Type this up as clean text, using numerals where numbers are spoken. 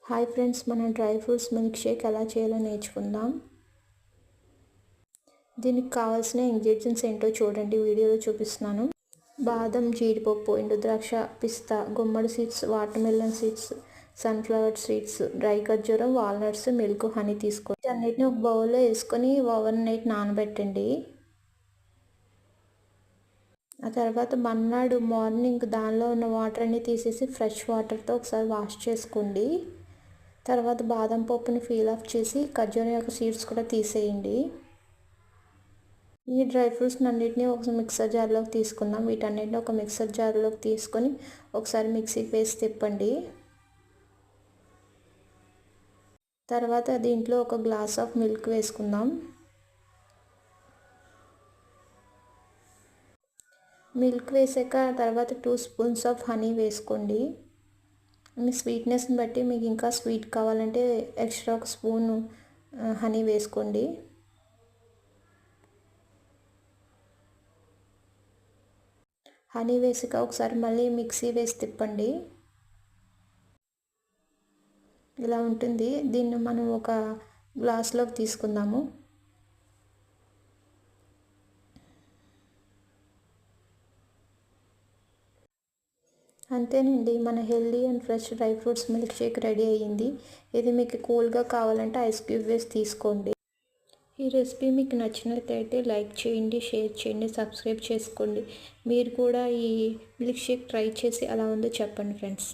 Hi friends, మనం dry fruits milk shake ఎలా చేయాలో నేర్చుకుందాం. దీనికి కావాల్సిన ఇంగ్రీడియంట్స్ ఏంటో చూడండి, వీడియోలో చూపిస్తున్నాను. బాదం, జీడిపప్పు, ఎండు ద్రాక్ష, పిస్తా, గుమ్మడి seeds, watermelon seeds, sunflower seeds, dry ఖర్జూరం, వాల్నట్స్, మిల్క్, హనీ తీసుకోండి. అన్నిటిని ఒక బౌల్లో వేసుకొని ఓవర్ నైట్ నానబెట్టండి. ఆ తర్వాత మర్నాడు మార్నింగ్ దానిలో ఉన్న వాటర్ అన్ని తీసేసి ఫ్రెష్ వాటర్తో ఒకసారి వాష్ చేసుకోండి. తర్వాత బాదం పప్పుని పీల్ ఆఫ్ చేసి ఖర్జూరం యొక్క సీడ్స్ కూడా తీసేయండి. ఈ డ్రై ఫ్రూట్స్ అన్నిటిని ఒక మిక్సర్ జార్లోకి తీసుకుందాం. వీటన్నిటిని ఒక మిక్సర్ జార్లోకి తీసుకొని ఒకసారి మిక్సీకి వేసి తిప్పండి. తర్వాత దీంట్లో ఒక గ్లాస్ ఆఫ్ మిల్క్ వేసుకుందాం. మిల్క్ వేసాక తర్వాత 2 స్పూన్స్ ఆఫ్ హనీ వేసుకోండి. మీ స్వీట్నెస్ని బట్టి మీకు ఇంకా స్వీట్ కావాలంటే ఎక్స్ట్రా ఒక స్పూన్ హనీ వేసుకోండి. హనీ వేసాక ఒకసారి మళ్ళీ మిక్సీ వేసి తిప్పండి. ఇలా ఉంటుంది. దీన్ని మనం ఒక గ్లాస్లోకి తీసుకుందాము. అంతేనండి, మన healthy and fresh dry fruits milk shake ready అయ్యింది. ఇది మీకు కూల్గా కావాలంటే ఐస్ క్యూబ్ వేసి తీసుకోండి. ఈ రెసిపీ మీకు నచ్చినట్లయితే లైక్ చేయండి, షేర్ చేయండి, సబ్స్క్రైబ్ చేసుకోండి. మీరు కూడా ఈ మిల్క్ షేక్ ట్రై చేసి ఎలా ఉందో చెప్పండి ఫ్రెండ్స్.